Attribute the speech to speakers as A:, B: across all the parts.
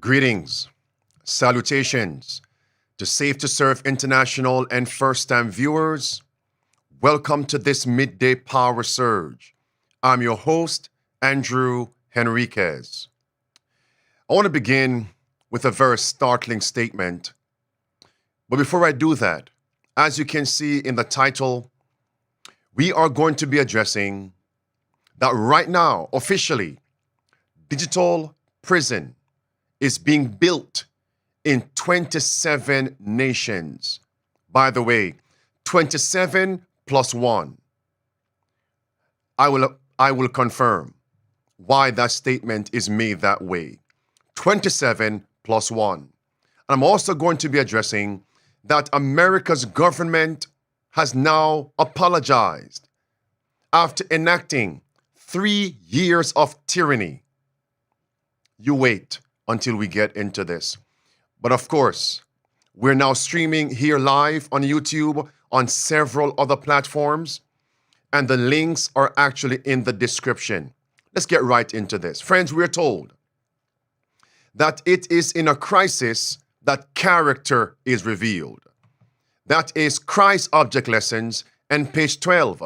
A: Greetings, salutations to Safe to Serve International and first-time viewers. Welcome to this midday power surge. I'm your host, Andrew Henriquez. I want to begin with a very startling statement. But before I do that, as you can see in the title, we are going to be addressing that right now, officially, digital prison is being built in 27 nations. By the way, 27 plus 1. I will confirm why that statement is made that way. 27 plus 1. And I'm also going to be addressing that America's government has now apologized after enacting 3 years of tyranny. You wait until we get into this. But of course, we're now streaming here live on YouTube, on several other platforms, and the links are actually in the description. Let's get right into this. Friends, we're told that it is in a crisis that character is revealed. That is Christ Object Lessons and page 12.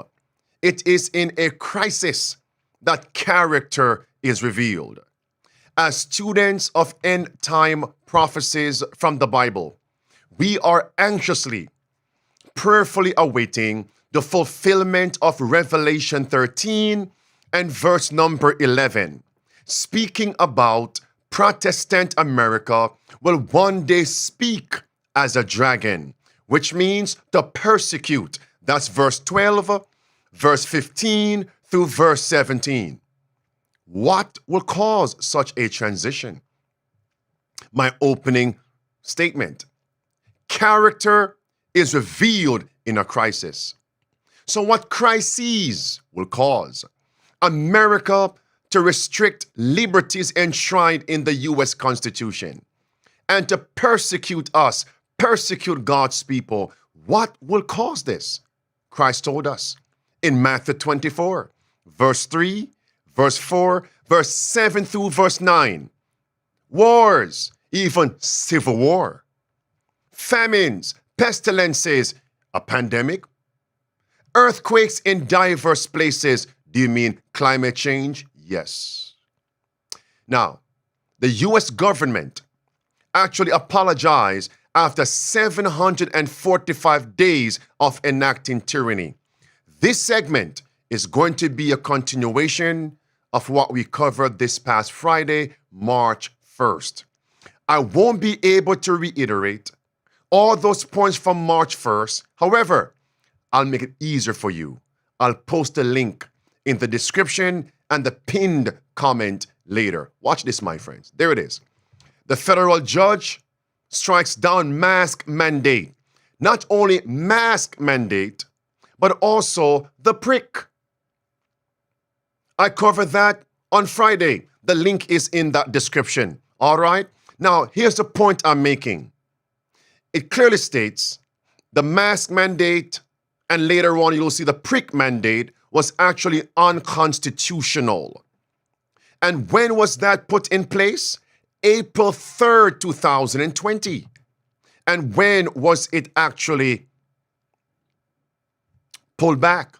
A: It is in a crisis that character is revealed. As students of end-time prophecies from the Bible, we are anxiously, prayerfully awaiting the fulfillment of Revelation 13 and verse number 11, speaking about Protestant America will one day speak as a dragon, which means to persecute. That's verse 12, verse 15 through verse 17. What will cause such a transition? My opening statement. Character is revealed in a crisis. So what crises will cause America to restrict liberties enshrined in the U.S. Constitution and to persecute us, persecute God's people? What will cause this? Christ told us in Matthew 24, verse 3, verse 4, verse 7 through verse 9. Wars, even civil war. Famines, pestilences, a pandemic. Earthquakes in diverse places. Do you mean climate change? Yes. Now, the U.S. government actually apologized after 745 days of enacting tyranny. This segment is going to be a continuation of what we covered this past Friday, March 1st. I won't be able to reiterate all those points from March 1st. However, I'll make it easier for you. I'll post a link in the description and the pinned comment later. Watch this, my friends. There it is. The federal judge strikes down mask mandate. Not only mask mandate, but also the prick. I covered that on Friday. The link is in that description. All right? Now, here's the point I'm making. It clearly states the mask mandate, and later on you'll see the prick mandate, was actually unconstitutional. And when was that put in place? April 3rd, 2020. And when was it actually pulled back,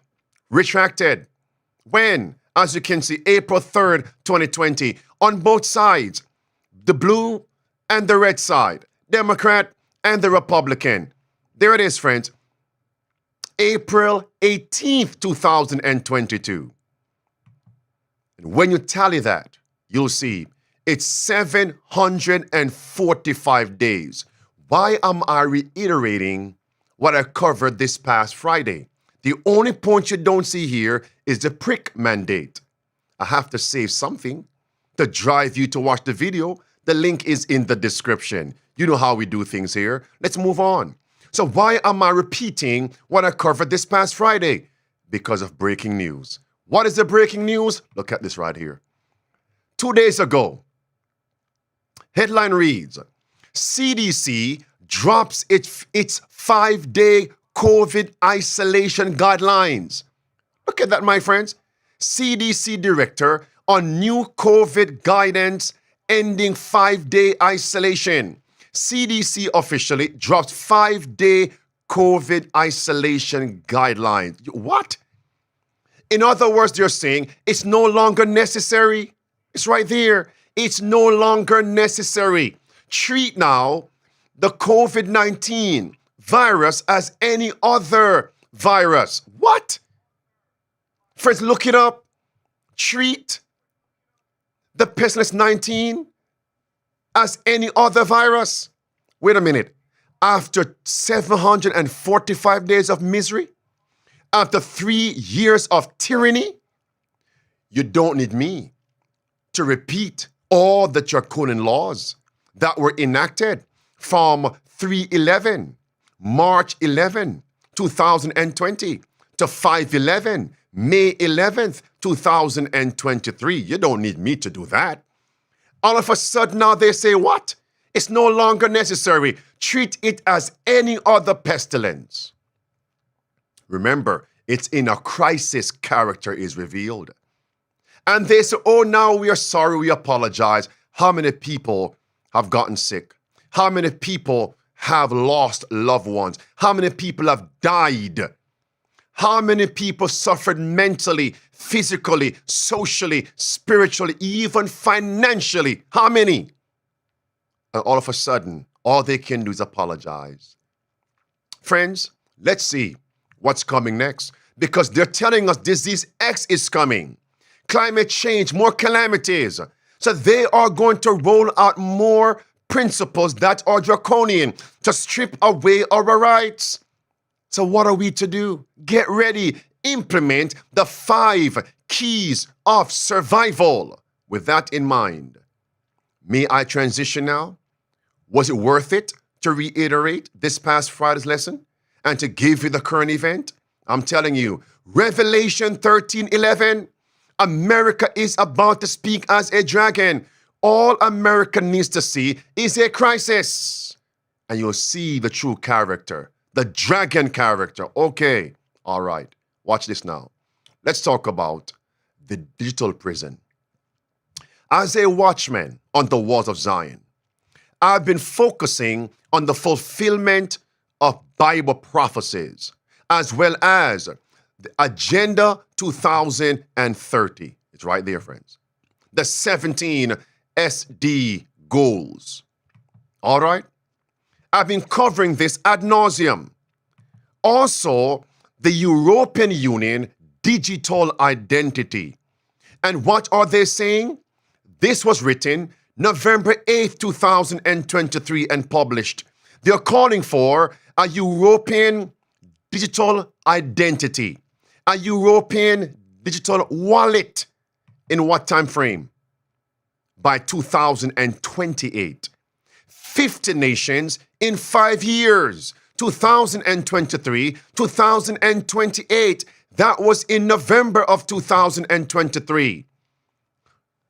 A: retracted? When? As you can see, April 3rd, 2020, on both sides, the blue and the red side, Democrat and the Republican. There it is, friends. April 18th, 2022. And when you tally that, you'll see it's 745 days. Why am I reiterating what I covered this past Friday? The only point you don't see here is the prick mandate. I have to save something to drive you to watch the video. The link is in the description. You know how we do things here. Let's move on. So why am I repeating what I covered this past Friday? Because of breaking news. What is the breaking news? Look at this right here. 2 days ago, headline reads, CDC drops its 5-day COVID isolation guidelines. Look at that, my friends. CDC director on new COVID guidance ending 5-day isolation. CDC officially dropped 5-day COVID isolation guidelines. What? In other words, they're saying it's no longer necessary. It's right there. It's no longer necessary. Treat now the COVID-19 virus as any other virus. What? Friends, look it up. Treat the pestilence 19 as any other virus. Wait a minute. After 745 days of misery, after 3 years of tyranny, you don't need me to repeat all the draconian laws that were enacted from 3/11, March 11, 2020 to 5/11, May 11th, 2023. You don't need me to do that. All of a sudden now they say what? It's no longer necessary. Treat it as any other pestilence. Remember, it's in a crisis character is revealed. And they say, oh, now we are sorry, we apologize. How many people have gotten sick? How many people have lost loved ones? How many people have died? How many people suffered mentally, physically, socially, spiritually, even financially? How many? And all of a sudden, all they can do is apologize. Friends, let's see what's coming next, because they're telling us disease X is coming. Climate change, more calamities. So they are going to roll out more principles that are draconian to strip away our rights. So what are we to do? Get ready. Implement the 5 keys of survival. With that in mind, may I transition now? Was it worth it to reiterate this past Friday's lesson and to give you the current event? I'm telling you, Revelation 13:11, America is about to speak as a dragon. All America needs to see is a crisis. And you'll see the true character, the dragon character. Okay, all right. Watch this now. Let's talk about the digital prison. As a watchman on the walls of Zion, I've been focusing on the fulfillment of Bible prophecies, as well as the Agenda 2030. It's right there, friends. The 17 SD goals. All right? I've been covering this ad nauseum. Also, the European Union digital identity. And what are they saying? This was written November 8th, 2023 and published. They're calling for a European digital identity, a European digital wallet. In what time frame? By 2028. 50 nations in 5 years, 2023, 2028. That was in November of 2023.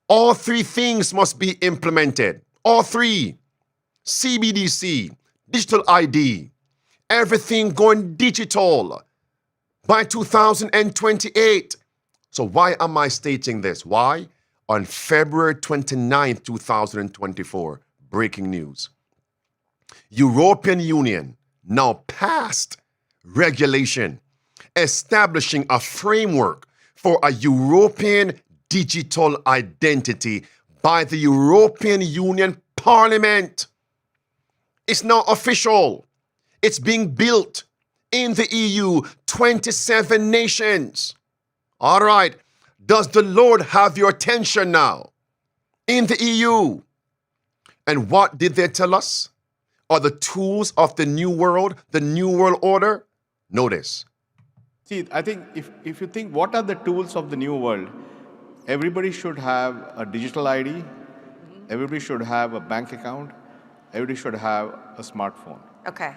A: All 3 things must be implemented. All 3. CBDC, digital ID, everything going digital by 2028. So why am I stating this? Why? On February 29th, 2024, breaking news. European Union now passed regulation establishing a framework for a European digital identity by the European Union Parliament. It's now official. It's being built in the EU, 27 nations. All right. Does the Lord have your attention now? In the EU. And what did they tell us? Are the tools of the new world, the new world order? Notice.
B: See, I think if you think what are the tools of the new world, everybody should have a digital ID, everybody should have a bank account, everybody should have a smartphone.
C: Okay.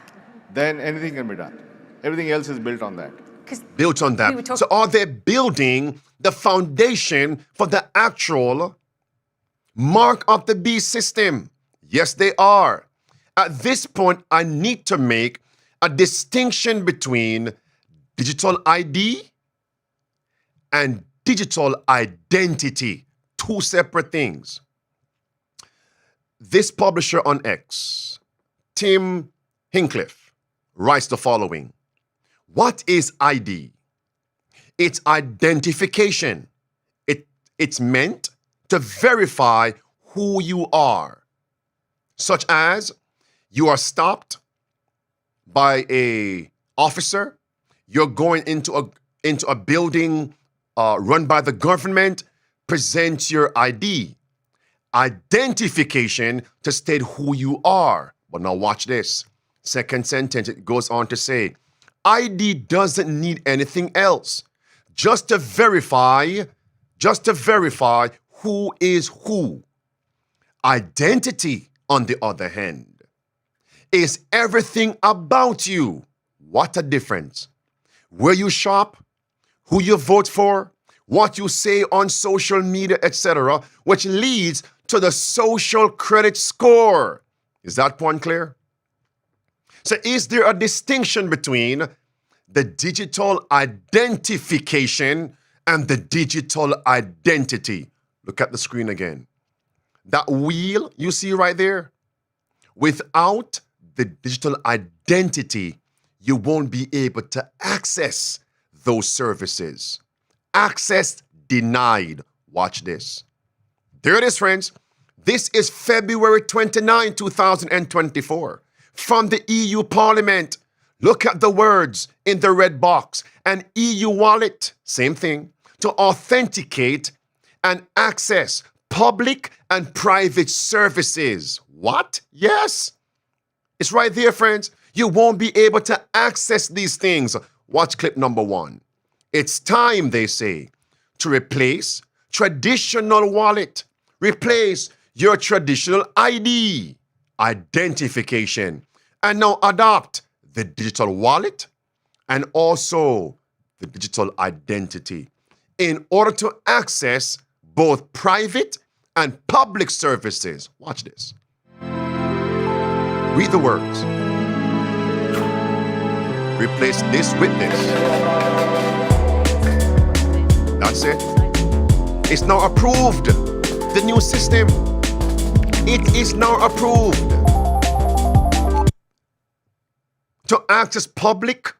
B: Then anything can be done. Everything else is built on that.
A: Built on that. So are they building the foundation for the actual mark of the beast system? Yes, they are. At this point, I need to make a distinction between digital ID and digital identity. 2 separate things. this publisher on X, Tim Hincliffe, writes the following. What is ID? It's identification. It's meant to verify who you are, such as you are stopped by a officer, you're going into a building run by the government, present your ID. Identification to state who you are. But now watch this. Second sentence, it goes on to say, ID doesn't need anything else. Just to verify who is who. Identity, on the other hand, is everything about you. What a difference. Where you shop, who you vote for, what you say on social media, etc., which leads to the social credit score. Is that point clear? So is there a distinction between the digital identification and the digital identity? Look at the screen again. That wheel you see right there, without the digital identity, you won't be able to access those services. Access denied. Watch this. There it is, friends. This is February 29, 2024. From the EU Parliament. Look at the words in the red box. An EU wallet, same thing, to authenticate and access public and private services. What? Yes. It's right there, friends. You won't be able to access these things. Watch clip number 1. It's time, they say, to replace traditional wallet. Replace your traditional ID, identification, and now adopt the digital wallet and also the digital identity in order to access both private and public services. Watch this. Read the words. Replace this with this. That's it. It's now approved. The new system. It is now approved to access public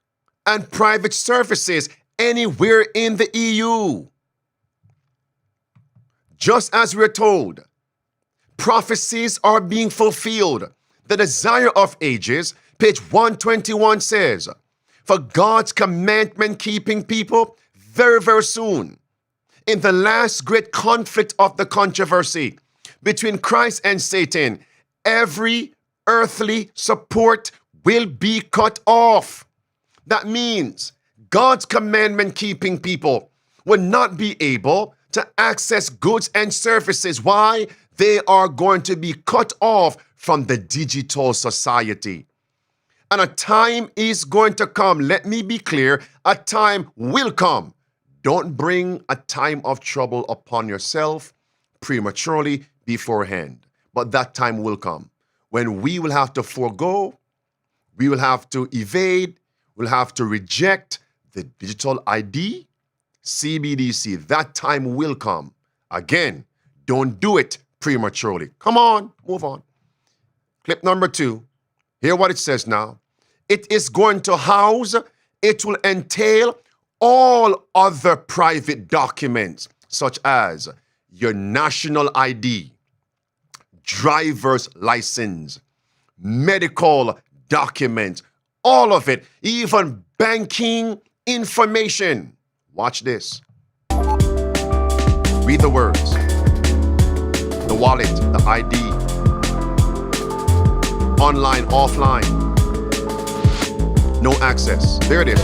A: and private services anywhere in the EU. Just as we're told, prophecies are being fulfilled. The desire of ages, page 121 says, for God's commandment keeping people very, very soon, in the last great conflict of the controversy between Christ and Satan, every earthly support will be cut off. That means God's commandment keeping people will not be able to access goods and services. Why? They are going to be cut off from the digital society. And a time is going to come. Let me be clear. A time will come. Don't bring a time of trouble upon yourself prematurely beforehand. But that time will come when we will have to forego, we will have to evade, we'll have to reject the digital ID, CBDC. That time will come. Again, don't do it prematurely. Come on, move on. Clip number 2. Hear what it says now. It is going to house, it will entail all other private documents, such as your national ID, driver's license, medical documents, all of it, even banking information. Watch this. Read the words. The wallet, the ID, online, offline, no access. There it is.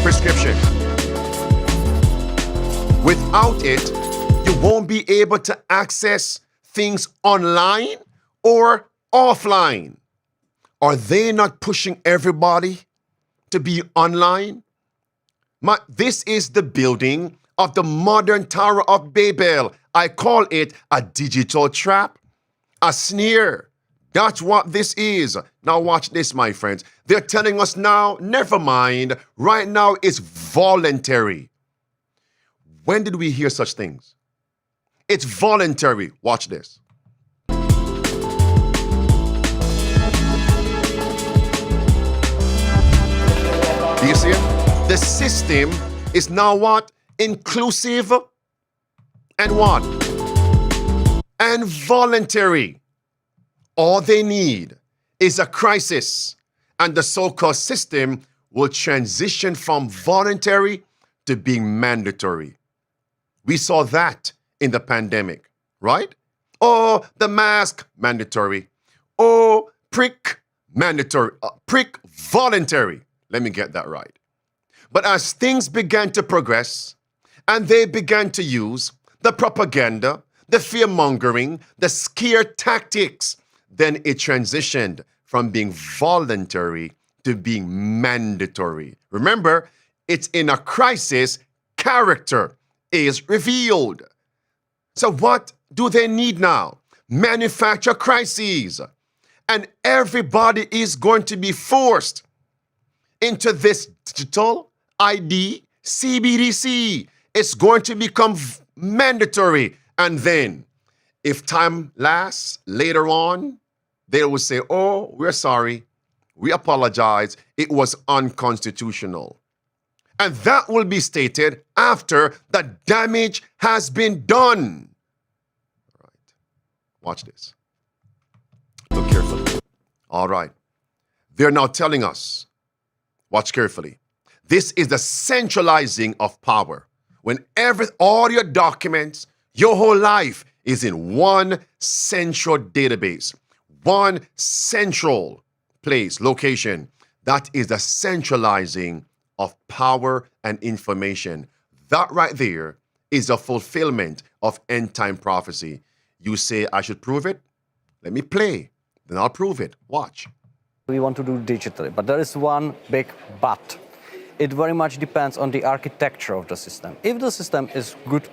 A: Prescription. Without it, you won't be able to access things online or offline. Are they not pushing everybody to be online? This is the building of the modern Tower of Babel. I call it a digital trap, a snare. That's what this is. Now watch this, my friends. They're telling us now, never mind. Right now it's voluntary. When did we hear such things? It's voluntary. Watch this. Do you see it? The system is now what? Inclusive and what? And voluntary. All they need is a crisis, and the so-called system will transition from voluntary to being mandatory. We saw that in the pandemic, right? Oh, the mask, mandatory. Oh, prick, mandatory. Prick, voluntary. Let me get that right. But as things began to progress, and they began to use the propaganda, the fear-mongering, the scare tactics, then it transitioned from being voluntary to being mandatory. Remember, it's in a crisis, character is revealed. So what do they need now? Manufacture crises. And everybody is going to be forced into this digital ID, CBDC. It's going to become mandatory. And then, if time lasts, later on, they will say, oh, we're sorry. We apologize. It was unconstitutional. And that will be stated after the damage has been done. All right. Watch this. Look carefully. All right. They're now telling us, watch carefully. This is the centralizing of power. When all your documents, your whole life is in one central database, one central place, location. That is the centralizing of power and information. That right there is a fulfillment of end-time prophecy. You say, I should prove it? Let me play. Then I'll prove it. Watch.
C: We want to do digitally, but there is one big but. It very much depends on the architecture of the system. If the system is good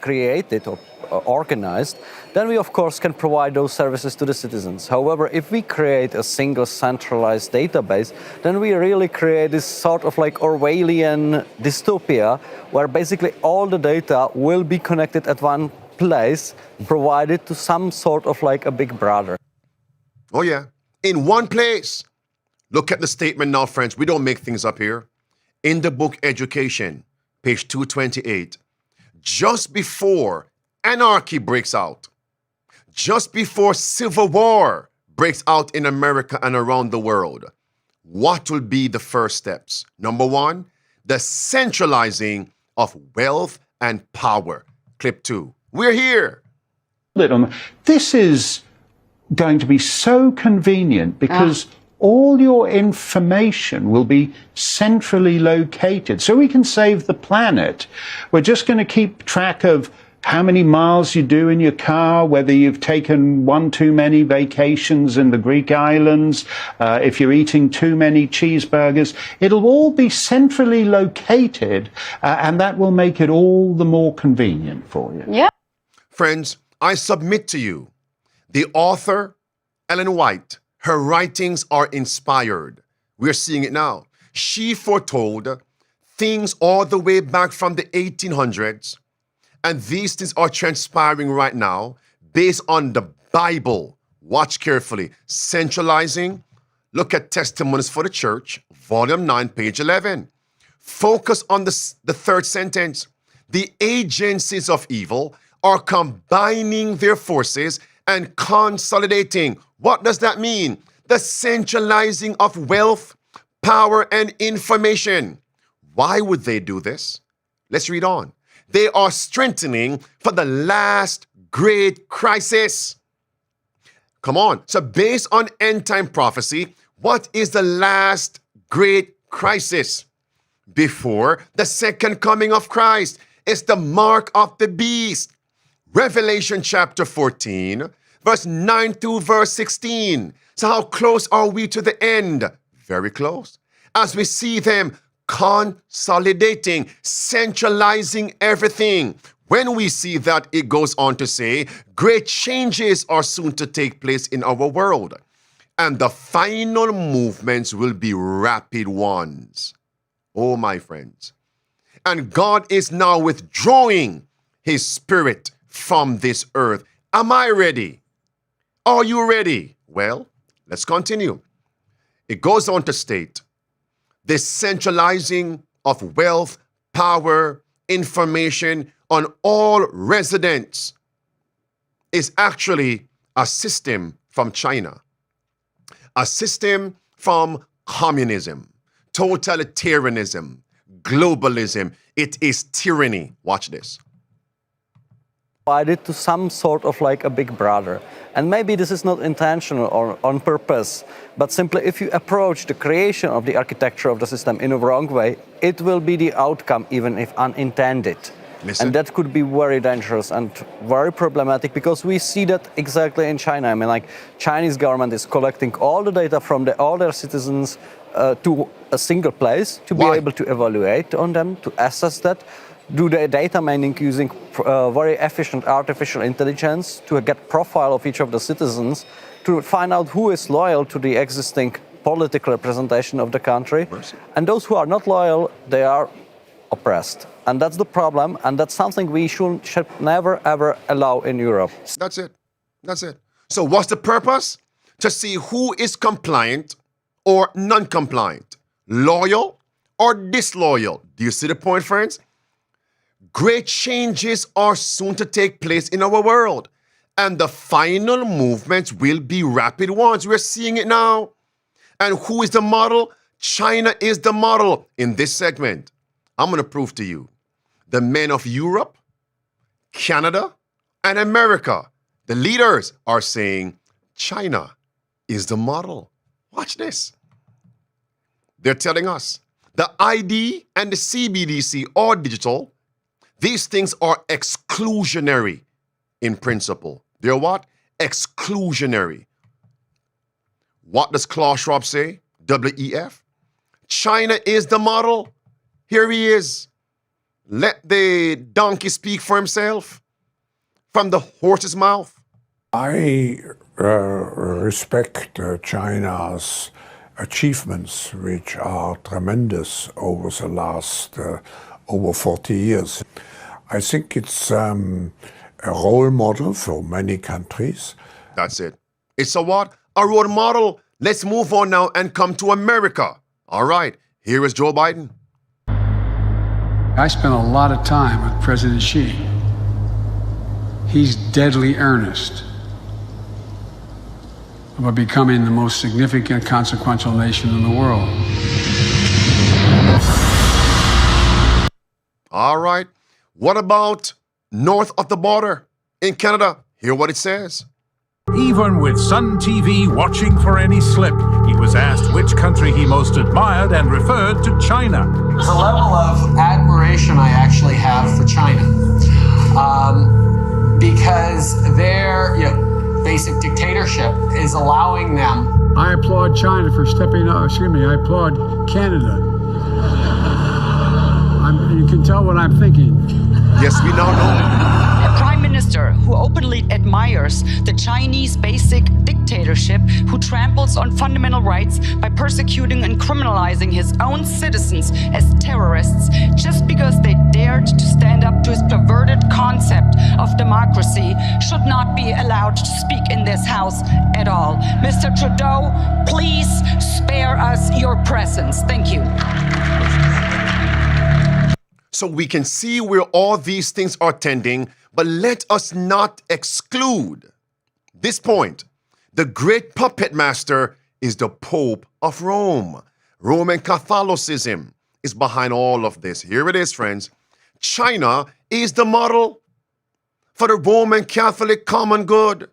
C: created or organized, then we of course can provide those services to the citizens. However, if we create a single centralized database, then we really create this sort of like Orwellian dystopia where basically all the data will be connected at one place, provided to some sort of like a big brother.
A: Oh yeah, in one place. Look at the statement now, friends. We don't make things up here. In the book Education, page 228, just before anarchy breaks out, just before civil war breaks out in America and around the world, what will be the first steps? Number one, the centralizing of wealth and power. Clip 2. We're here.
D: This is going to be so convenient because all your information will be centrally located. So we can save the planet. We're just going to keep track of how many miles you do in your car, whether you've taken one too many vacations in the Greek islands, if you're eating too many cheeseburgers. It'll all be centrally located, and that will make it all the more convenient for you.
E: Yeah.
A: Friends, I submit to you, the author, Ellen White, her writings are inspired. We're seeing it now. She foretold things all the way back from the 1800s, and these things are transpiring right now based on the Bible. Watch carefully. Centralizing. Look at Testimonies for the Church, volume 9, page 11. Focus on the third sentence. The agencies of evil are combining their forces and consolidating. What does that mean? The centralizing of wealth, power, and information. Why would they do this? Let's read on. They are strengthening for the last great crisis. Come on. So based on end-time prophecy, what is the last great crisis? Before the second coming of Christ. It's the mark of the beast. Revelation chapter 14, verse 9 to verse 16. So how close are we to the end? Very close. As we see them consolidating, centralizing everything. When we see that, it goes on to say, great changes are soon to take place in our world. And the final movements will be rapid ones. Oh, my friends. And God is now withdrawing his spirit from this earth. Am I ready? Are you ready? Well, let's continue. It goes on to state, this centralizing of wealth, power, information on all residents is actually a system from China, a system from communism, totalitarianism, globalism. It is tyranny. Watch this.
C: Divided to some sort of like a big brother. And maybe this is not intentional or on purpose, but simply if you approach the creation of the architecture of the system in a wrong way, it will be the outcome, even if unintended.
A: Listen.
C: And that could be very dangerous and very problematic, because we see that exactly in China. I mean, like, Chinese government is collecting all the data from all their citizens to a single place to be
A: Why?
C: able to evaluate on them, to assess that, do the data mining using very efficient artificial intelligence to get profile of each of the citizens, to find out who is loyal to the existing political representation of the country.
A: Mercy.
C: And those who are not loyal, they are oppressed. And that's the problem, and that's something we should never, ever allow in Europe.
A: That's it. That's it. So what's the purpose? To see who is compliant or non-compliant, loyal or disloyal. Do you see the point, friends? Great changes are soon to take place in our world, and the final movements will be rapid ones. We're seeing it now. And who is the model? China is the model in this segment. I'm going to prove to you. The men of Europe, Canada, and America, the leaders are saying China is the model. Watch this. They're telling us the ID and the CBDC are digital. These things are exclusionary in principle. They're what? Exclusionary. What does Klaus Schwab say? WEF? China is the model. Here he is. Let the donkey speak for himself from the horse's mouth.
E: I respect China's achievements, which are tremendous over the last over 40 years. I think it's a role model for many countries.
A: That's it. It's a what? A role model. Let's move on now and come to America. All right, here is Joe Biden.
F: I spent a lot of time with President Xi. He's deadly earnest about becoming the most significant, consequential nation in the world.
A: All right. What about north of the border in Canada? Hear what it says.
G: Even with Sun TV watching for any slip, he was asked which country he most admired and referred to China.
H: There's a level of admiration I actually have for China, because their basic dictatorship is allowing them.
F: I applaud China for stepping up. Excuse me, I applaud Canada. You can tell what I'm thinking.
A: Yes, we now know.
I: A prime minister who openly admires the Chinese basic dictatorship, who tramples on fundamental rights by persecuting and criminalizing his own citizens as terrorists just because they dared to stand up to his perverted concept of democracy, should not be allowed to speak in this house at all. Mr. Trudeau, please spare us your presence. Thank you.
A: So we can see where all these things are tending, but let us not exclude this point. The great puppet master is the Pope of Rome. Roman Catholicism is behind all of this. Here it is, friends. China is the model for the Roman Catholic common good.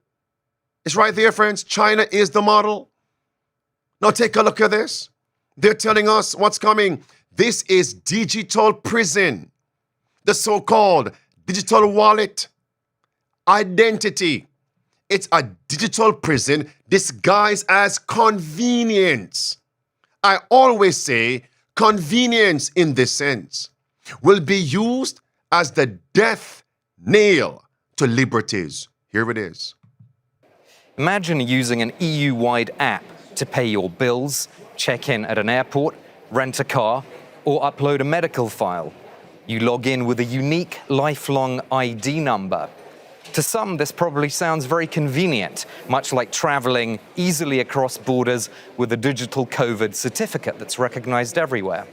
A: It's right there, friends. China is the model. Now take a look at this. They're telling us what's coming. This is digital prison, the so-called digital wallet identity. It's a digital prison disguised as convenience. I always say convenience in this sense will be used as the death nail to liberties. Here it is.
J: Imagine using an EU-wide app to pay your bills, check in at an airport, rent a car, or upload a medical file. You log in with a unique lifelong ID number. To some, this probably sounds very convenient, much like traveling easily across borders with a digital COVID certificate that's recognized everywhere.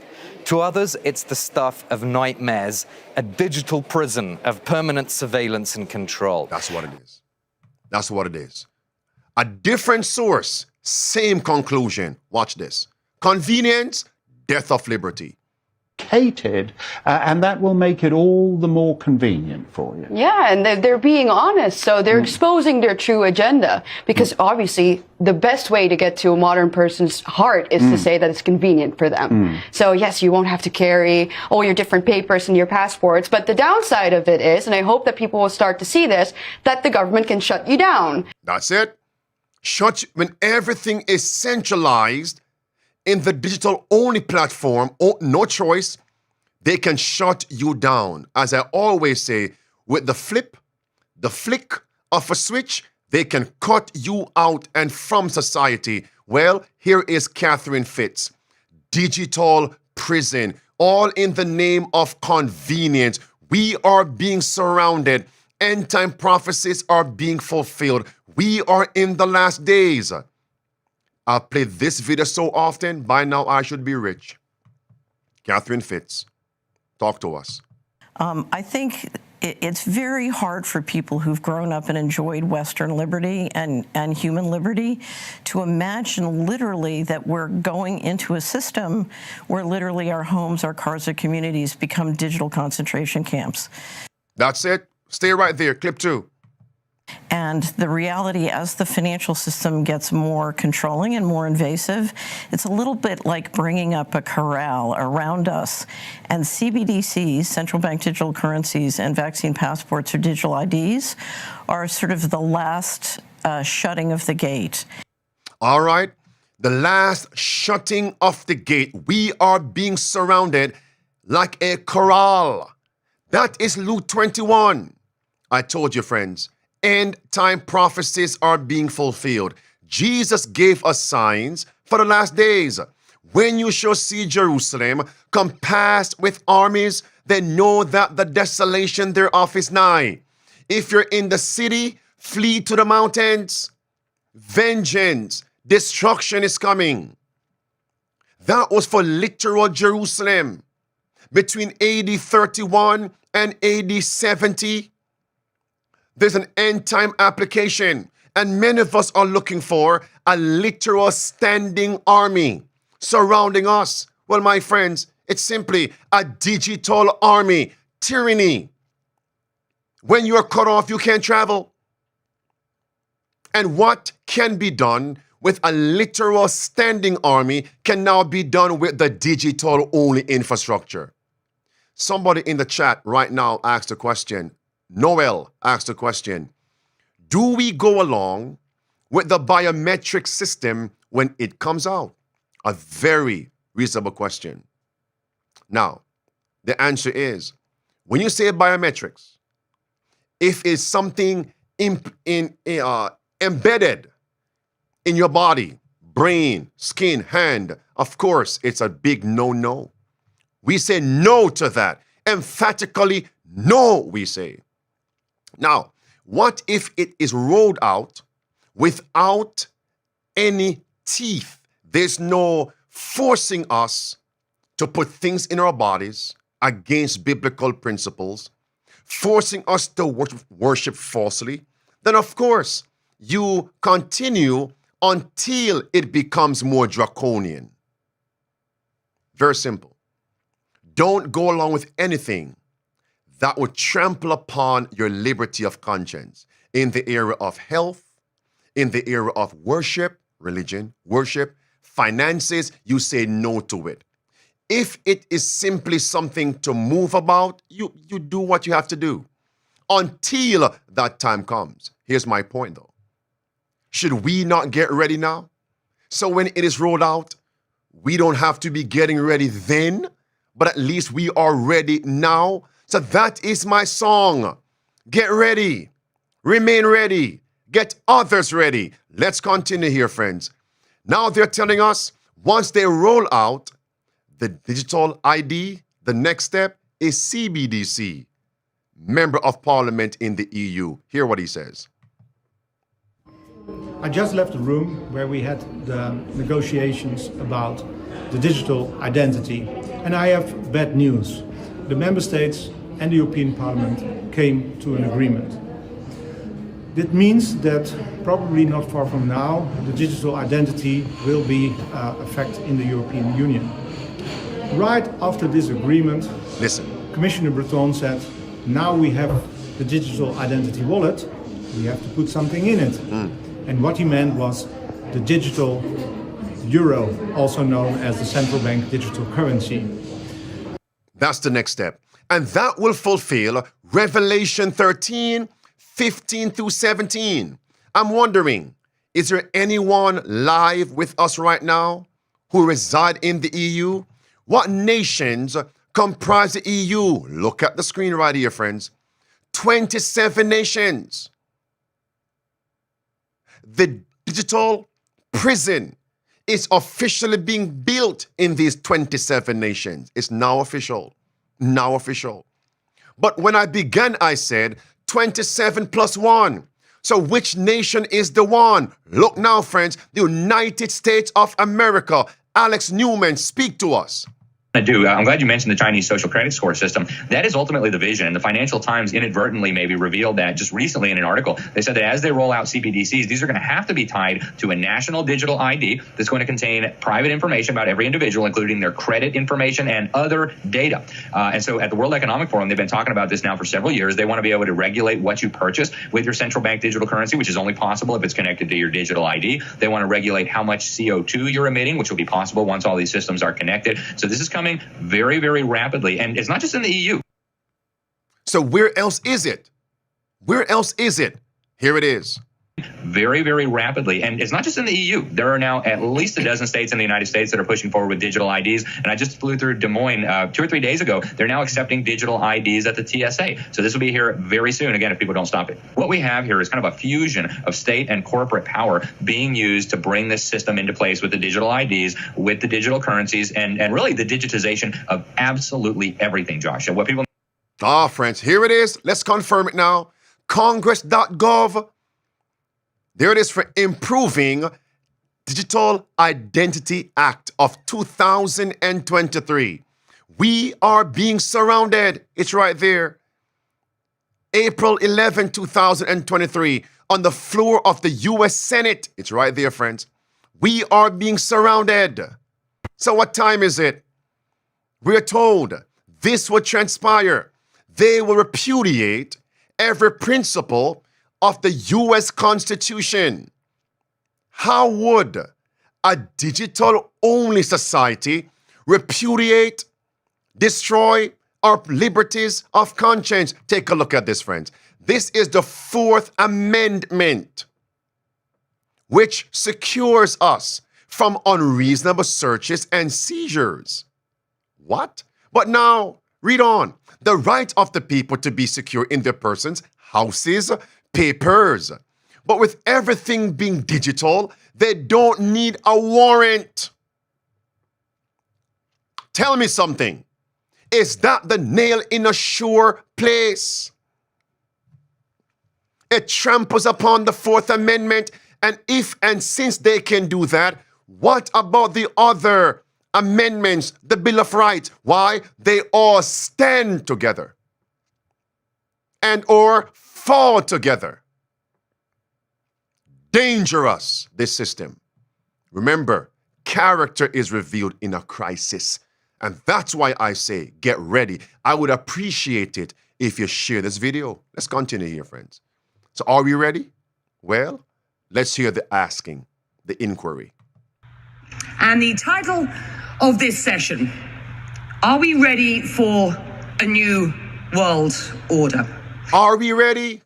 J: To others, it's the stuff of nightmares, a digital prison of permanent surveillance and control.
A: That's what it is. That's what it is. A different source, same conclusion. Watch this. Convenience, death of liberty.
D: And that will make it all the more convenient for you.
K: Yeah, and they're being honest, so they're exposing their true agenda. Because obviously, the best way to get to a modern person's heart is to say that it's convenient for them. So yes, you won't have to carry all your different papers and your passports, but the downside of it is, and I hope that people will start to see this, that the government can shut you down.
A: That's it. When everything is centralized in the digital-only platform, no choice, they can shut you down. As I always say, with the flick of a switch, they can cut you out and from society. Well, here is Catherine Fitz. Digital prison, all in the name of convenience. We are being surrounded. End-time prophecies are being fulfilled. We are in the last days. I'll play this video so often, by now I should be rich. Catherine Fitz, talk to us.
L: I think it's very hard for people who've grown up and enjoyed Western liberty and human liberty to imagine literally that we're going into a system where literally our homes, our cars, our communities become digital concentration camps.
A: That's it. Stay right there. Clip 2.
L: And the reality, as the financial system gets more controlling and more invasive, it's a little bit like bringing up a corral around us. And CBDCs, central bank digital currencies, and vaccine passports or digital IDs are sort of the last shutting of the gate.
A: All right. The last shutting of the gate. We are being surrounded like a corral. That is Luke 21. I told you, friends. End-time prophecies are being fulfilled. Jesus gave us signs for the last days. When you shall see Jerusalem compassed with armies, then know that the desolation thereof is nigh. If you're in the city, flee to the mountains. Vengeance, destruction is coming. That was for literal Jerusalem. Between AD 31 and AD 70, there's an end-time application, and many of us are looking for a literal standing army surrounding us. Well, my friends, it's simply a digital army. Tyranny. When you're cut off, you can't travel. And what can be done with a literal standing army can now be done with the digital-only infrastructure. Somebody in the chat right now asked a question. Noel asked a question. Do we go along with the biometric system when it comes out? A very reasonable question. Now, the answer is, when you say biometrics, if it's something embedded in your body, brain, skin, hand, of course, it's a big no-no. We say no to that. Emphatically, no, we say. Now, what if it is rolled out without any teeth? There's no forcing us to put things in our bodies against biblical principles, forcing us to worship falsely. Then, of course, you continue until it becomes more draconian. Very simple. Don't go along with anything that would trample upon your liberty of conscience in the area of health, in the area of worship, religion, worship, finances. You say no to it. If it is simply something to move about, you do what you have to do until that time comes. Here's my point, though. Should we not get ready now? So when it is rolled out, we don't have to be getting ready then, but at least we are ready now. So that is my song. Get ready. Remain ready. Get others ready. Let's continue here, friends. Now they're telling us once they roll out the digital ID, the next step is CBDC. member of parliament in the EU. Hear what he says.
M: I just left the room where we had the negotiations about the digital identity. And I have bad news. The member states and the European Parliament came to an agreement. That means that probably not far from now, the digital identity will be a fact in the European Union. Right after this agreement,
A: listen,
M: Commissioner Breton said, now we have the digital identity wallet, we have to put something in it. And what he meant was the digital euro, also known as the central bank digital currency.
A: That's the next step. And that will fulfill Revelation 13, 15 through 17. I'm wondering, is there anyone live with us right now who reside in the EU? What nations comprise the EU? Look at the screen right here, friends. 27 nations. The digital prison is officially being built in these 27 nations. It's now official. Now official. But when I began, I said 27 plus 1. So which nation is the one? Look now, friends, the United States of America. Alex Newman, speak to us.
N: I'm glad you mentioned the Chinese social credit score system. That is ultimately the vision. And the Financial Times inadvertently maybe revealed that just recently in an article. They said that as they roll out CBDCs, these are going to have to be tied to a national digital ID that's going to contain private information about every individual, including their credit information and other data. And so at the World Economic Forum, they've been talking about this now for several years. They want to be able to regulate what you purchase with your central bank digital currency, which is only possible if it's connected to your digital ID. They want to regulate how much CO2 you're emitting, which will be possible once all these systems are connected. So this is coming very, very rapidly. And it's not just in the EU.
A: So where else is it? Where else is it? Here it is.
N: Very, very rapidly. And it's not just in the EU. There are now at least a dozen states in the United States that are pushing forward with digital IDs. And I just flew through Des Moines 2 or 3 days ago. They're now accepting digital IDs at the TSA. So this will be here very soon, again, if people don't stop it. What we have here is kind of a fusion of state and corporate power being used to bring this system into place with the digital IDs, with the digital currencies, and really the digitization of absolutely everything, Josh. So what people...
A: Friends, here it is. Let's confirm it now. Congress.gov. There it is for Improving Digital Identity Act of 2023. We are being surrounded. It's right there. April 11, 2023, on the floor of the U.S. Senate. It's right there, friends. We are being surrounded. So what time is it? We're told this will transpire. They will repudiate every principle of the U.S. Constitution. How would a digital-only society repudiate, destroy our liberties of conscience? Take a look at this, friends. This is the Fourth Amendment, which secures us from unreasonable searches and seizures. What? But now, read on. The right of the people to be secure in their persons, houses, papers. But with everything being digital, they don't need a warrant. Tell me something. Is that the nail in a sure place? It tramples upon the Fourth Amendment, and if and since they can do that, what about the other amendments, the Bill of Rights? Why? They all stand together and or fall together. Dangerous, this system. Remember, character is revealed in a crisis. And that's why I say, get ready. I would appreciate it if you share this video. Let's continue here, friends. So are we ready? Well, let's hear the asking, the inquiry.
O: And the title of this session, are we ready for a new world order?
A: Are we ready?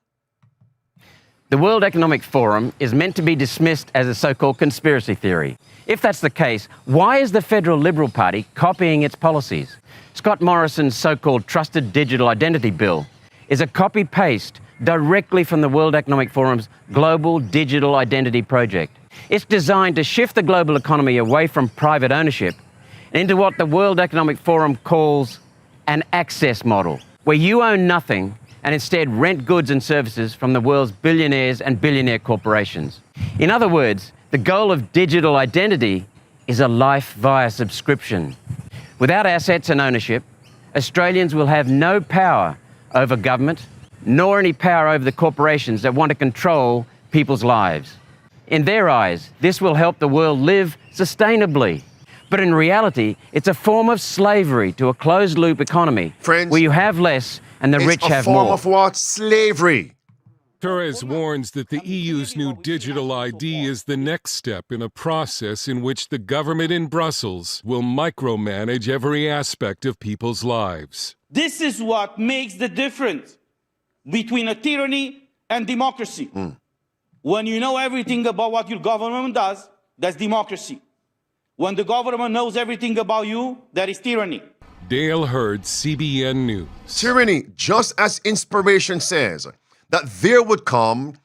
P: The World Economic Forum is meant to be dismissed as a so-called conspiracy theory. If that's the case, why is the Federal Liberal Party copying its policies? Scott Morrison's so-called Trusted Digital Identity Bill is a copy-paste directly from the World Economic Forum's Global Digital Identity Project. It's designed to shift the global economy away from private ownership into what the World Economic Forum calls an access model, where you own nothing and instead rent goods and services from the world's billionaires and billionaire corporations. In other words, the goal of digital identity is a life via subscription. Without assets and ownership, Australians will have no power over government, nor any power over the corporations that want to control people's lives. In their eyes, this will help the world live sustainably. But in reality, it's a form of slavery to a closed-loop economy,
A: Friends,
P: where you have less and the rich have more.
A: It's a form of what? Slavery.
Q: Torres warns that the EU's new digital ID is the next step in a process in which the government in Brussels will micromanage every aspect of people's lives.
R: This is what makes the difference between a tyranny and democracy. When you know everything about what your government does, that's democracy. When the government knows everything about you, that is tyranny.
Q: Dale Hurd, CBN News.
A: Tyranny, just as inspiration says, that there would come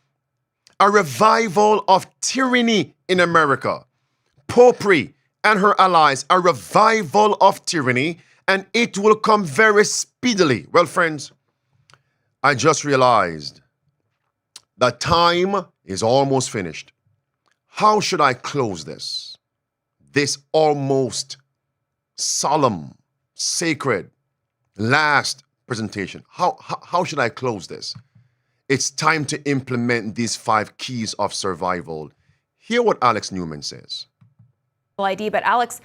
A: a revival of tyranny in America. Popery and her allies, a revival of tyranny, and it will come very speedily. Well, friends, I just realized that time is almost finished. How should I close this? This almost solemn, sacred, last presentation. How should I close this? It's time to implement these 5 keys of survival. Hear what Alex Newman says.
S: ID, but Alex,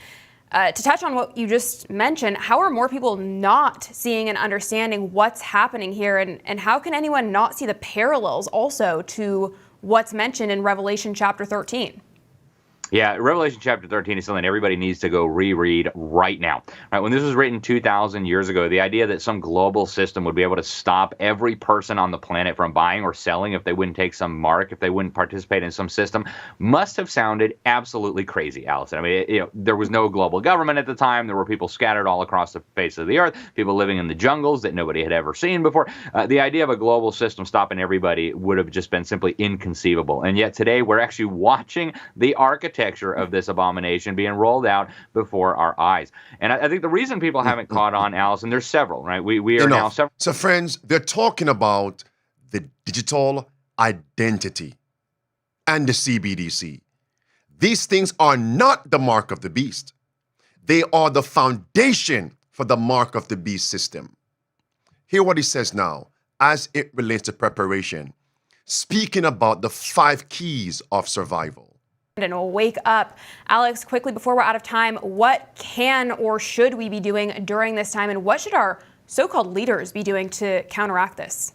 S: to touch on what you just mentioned, how are more people not seeing and understanding what's happening here, and how can anyone not see the parallels also to what's mentioned in Revelation chapter 13?
T: Yeah, Revelation chapter 13 is something everybody needs to go reread right now. Right, when this was written 2,000 years ago, the idea that some global system would be able to stop every person on the planet from buying or selling if they wouldn't take some mark, if they wouldn't participate in some system, must have sounded absolutely crazy, Allison. I mean, there was no global government at the time. There were people scattered all across the face of the earth, people living in the jungles that nobody had ever seen before. The idea of a global system stopping everybody would have just been simply inconceivable. And yet today, we're actually watching the architecture of this abomination being rolled out before our eyes. And I think the reason people haven't caught on, Allison, there's several, right? We are now several.
A: So friends, they're talking about the digital identity and the CBDC. These things are not the mark of the beast. They are the foundation for the mark of the beast system. Hear what he says now as it relates to preparation, speaking about the 5 keys of survival.
S: And we'll wake up. Alex, quickly before we're out of time, what can or should we be doing during this time, and what should our so-called leaders be doing to counteract this?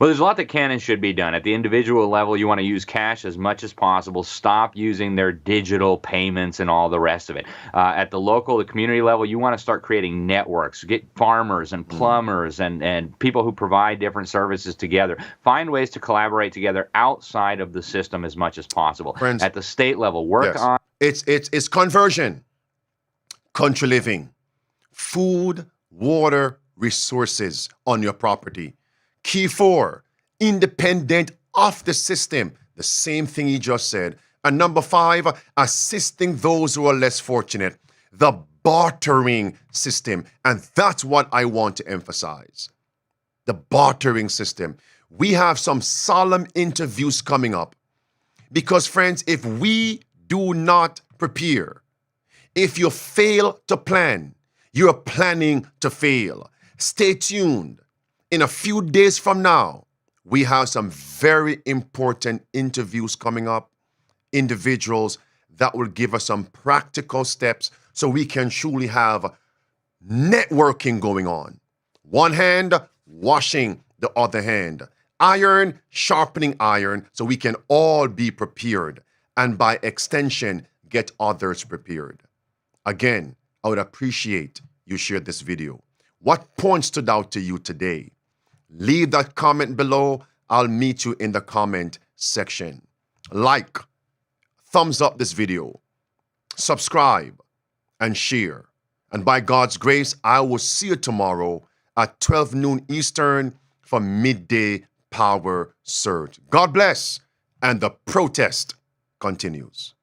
T: Well, there's a lot that can and should be done. At the individual level, you want to use cash as much as possible. Stop using their digital payments and all the rest of it. At the local, the community level, you want to start creating networks. Get farmers and plumbers and people who provide different services together. Find ways to collaborate together outside of the system as much as possible.
A: Friends,
T: at the state level, work on...
A: It's conversion, country living, food, water, resources on your property. Key 4, independent of the system. The same thing he just said. And number 5, assisting those who are less fortunate. The bartering system. And that's what I want to emphasize. The bartering system. We have some solemn interviews coming up. Because friends, if we do not prepare, if you fail to plan, you're planning to fail. Stay tuned. In a few days from now, we have some very important interviews coming up, individuals that will give us some practical steps so we can truly have networking going on. One hand washing the other hand. Iron sharpening iron so we can all be prepared and by extension, get others prepared. Again, I would appreciate you share this video. What point stood out to you today? Leave that comment below. I'll meet you in the comment section. Like, thumbs up this video, subscribe, and share. And by God's grace, I will see you tomorrow at 12 noon Eastern for Midday Power Surge. God bless, and the protest continues.